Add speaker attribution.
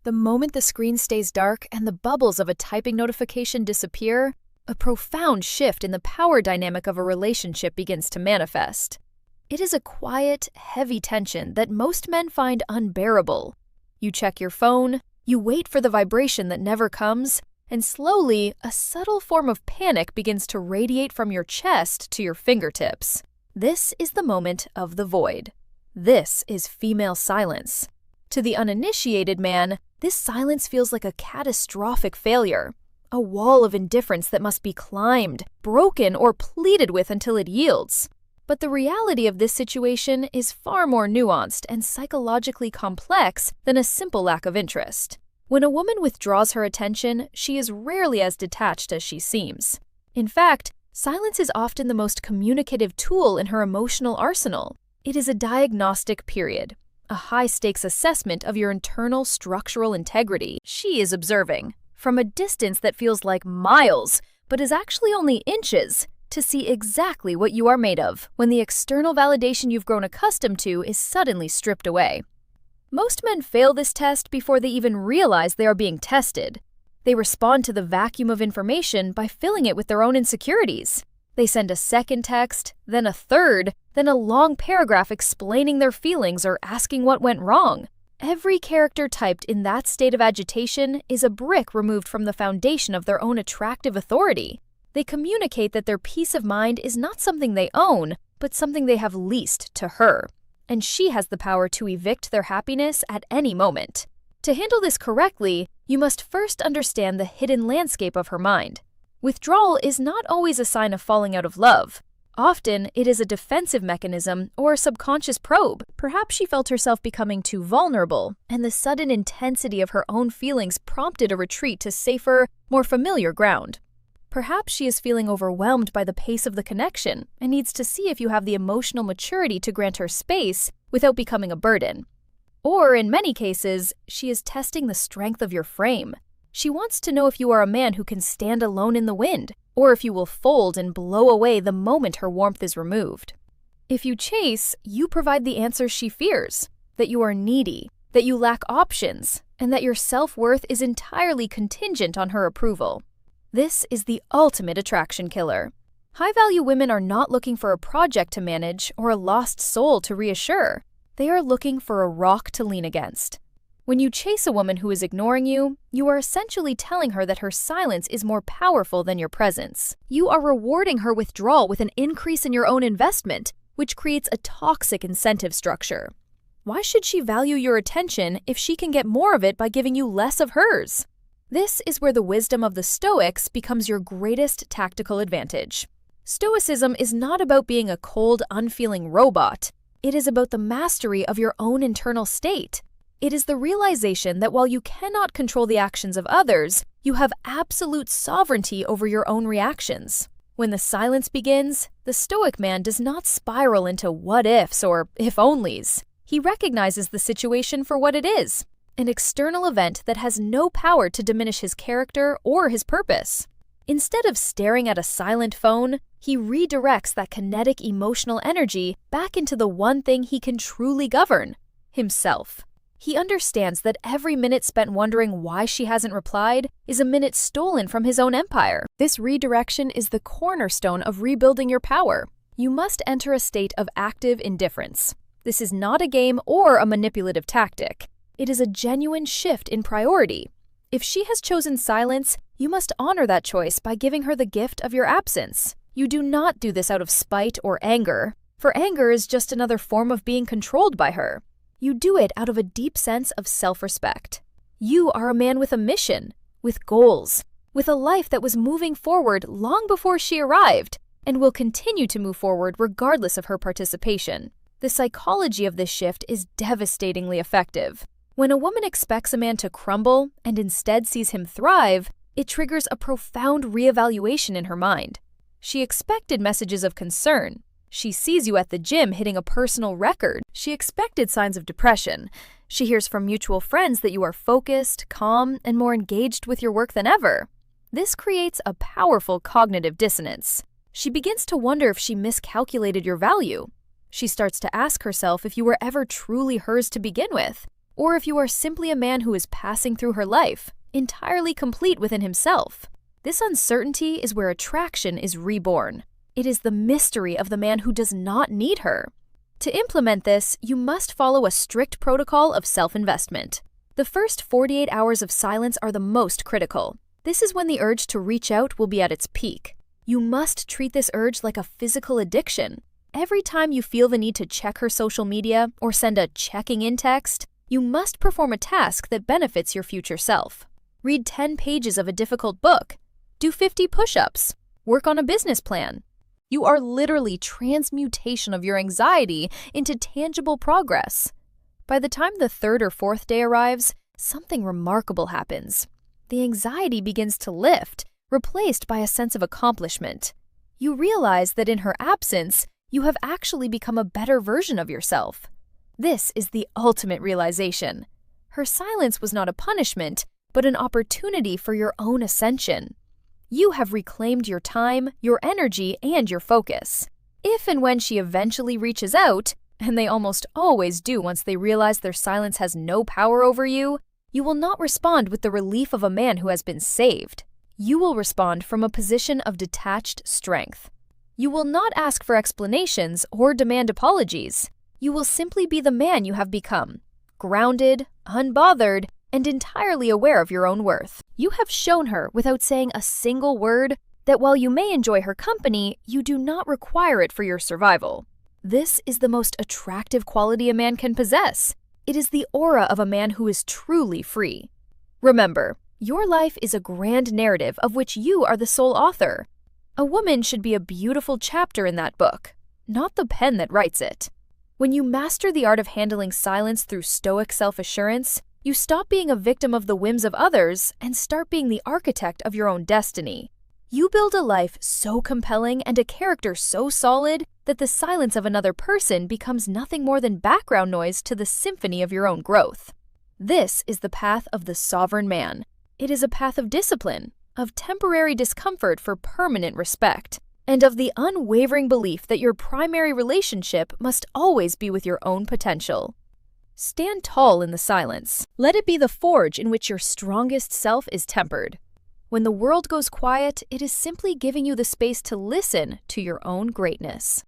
Speaker 1: The moment the screen stays dark and the bubbles of a typing notification disappear, a profound shift in the power dynamic of a relationship begins to manifest. It is a quiet, heavy tension that most men find unbearable. You check your phone, you wait for the vibration that never comes, and slowly, a subtle form of panic begins to radiate from your chest to your fingertips. This is the moment of the void. This is female silence. To the uninitiated man, this silence feels like a catastrophic failure, a wall of indifference that must be climbed, broken, or pleaded with until it yields. But the reality of this situation is far more nuanced and psychologically complex than a simple lack of interest. When a woman withdraws her attention, she is rarely as detached as she seems. In fact, silence is often the most communicative tool in her emotional arsenal. It is a diagnostic period, a high-stakes assessment of your internal structural integrity. She is observing, from a distance that feels like miles, but is actually only inches, to see exactly what you are made of when the external validation you've grown accustomed to is suddenly stripped away. Most men fail this test before they even realize they are being tested. They respond to the vacuum of information by filling it with their own insecurities. They send a second text, then a third, then a long paragraph explaining their feelings or asking what went wrong. Every character typed in that state of agitation is a brick removed from the foundation of their own attractive authority. They communicate that their peace of mind is not something they own, but something they have leased to her. And she has the power to evict their happiness at any moment. To handle this correctly, you must first understand the hidden landscape of her mind. Withdrawal is not always a sign of falling out of love. Often, it is a defensive mechanism or a subconscious probe. Perhaps she felt herself becoming too vulnerable, and the sudden intensity of her own feelings prompted a retreat to safer, more familiar ground. Perhaps she is feeling overwhelmed by the pace of the connection and needs to see if you have the emotional maturity to grant her space without becoming a burden. Or, in many cases, she is testing the strength of your frame. She wants to know if you are a man who can stand alone in the wind, or if you will fold and blow away the moment her warmth is removed. If you chase, you provide the answers she fears, that you are needy, that you lack options, and that your self-worth is entirely contingent on her approval. This is the ultimate attraction killer. High-value women are not looking for a project to manage or a lost soul to reassure. They are looking for a rock to lean against. When you chase a woman who is ignoring you, you are essentially telling her that her silence is more powerful than your presence. You are rewarding her withdrawal with an increase in your own investment, which creates a toxic incentive structure. Why should she value your attention if she can get more of it by giving you less of hers? This is where the wisdom of the Stoics becomes your greatest tactical advantage. Stoicism is not about being a cold, unfeeling robot. It is about the mastery of your own internal state. It is the realization that while you cannot control the actions of others, you have absolute sovereignty over your own reactions. When the silence begins, the Stoic man does not spiral into what-ifs or if-onlys. He recognizes the situation for what it is, an external event that has no power to diminish his character or his purpose. Instead of staring at a silent phone, he redirects that kinetic emotional energy back into the one thing he can truly govern: himself. He understands that every minute spent wondering why she hasn't replied is a minute stolen from his own empire. This redirection is the cornerstone of rebuilding your power. You must enter a state of active indifference. This is not a game or a manipulative tactic. It is a genuine shift in priority. If she has chosen silence, you must honor that choice by giving her the gift of your absence. You do not do this out of spite or anger, for anger is just another form of being controlled by her. You do it out of a deep sense of self-respect. You are a man with a mission, with goals, with a life that was moving forward long before she arrived, and will continue to move forward regardless of her participation. The psychology of this shift is devastatingly effective. When a woman expects a man to crumble and instead sees him thrive, it triggers a profound reevaluation in her mind. She expected messages of concern. She sees you at the gym hitting a personal record. She expected signs of depression. She hears from mutual friends that you are focused, calm, and more engaged with your work than ever. This creates a powerful cognitive dissonance. She begins to wonder if she miscalculated your value. She starts to ask herself if you were ever truly hers to begin with, or if you are simply a man who is passing through her life, entirely complete within himself. This uncertainty is where attraction is reborn. It is the mystery of the man who does not need her. To implement this, you must follow a strict protocol of self-investment. The first 48 hours of silence are the most critical. This is when the urge to reach out will be at its peak. You must treat this urge like a physical addiction. Every time you feel the need to check her social media or send a checking-in text, you must perform a task that benefits your future self. Read 10 pages of a difficult book. Do 50 push-ups. Work on a business plan. You are literally transmutation of your anxiety into tangible progress. By the time the third or fourth day arrives, something remarkable happens. The anxiety begins to lift, replaced by a sense of accomplishment. You realize that in her absence, you have actually become a better version of yourself. This is the ultimate realization. Her silence was not a punishment, but an opportunity for your own ascension. You have reclaimed your time, your energy, and your focus. If and when she eventually reaches out, and they almost always do once they realize their silence has no power over you, you will not respond with the relief of a man who has been saved. You will respond from a position of detached strength. You will not ask for explanations or demand apologies. You will simply be the man you have become, grounded, unbothered, and entirely aware of your own worth. You have shown her, without saying a single word, that while you may enjoy her company, you do not require it for your survival. This is the most attractive quality a man can possess. It is the aura of a man who is truly free. Remember, your life is a grand narrative of which you are the sole author. A woman should be a beautiful chapter in that book, not the pen that writes it. When you master the art of handling silence through Stoic self-assurance, you stop being a victim of the whims of others and start being the architect of your own destiny. You build a life so compelling and a character so solid that the silence of another person becomes nothing more than background noise to the symphony of your own growth. This is the path of the sovereign man. It is a path of discipline, of temporary discomfort for permanent respect, and of the unwavering belief that your primary relationship must always be with your own potential. Stand tall in the silence. Let it be the forge in which your strongest self is tempered. When the world goes quiet, it is simply giving you the space to listen to your own greatness.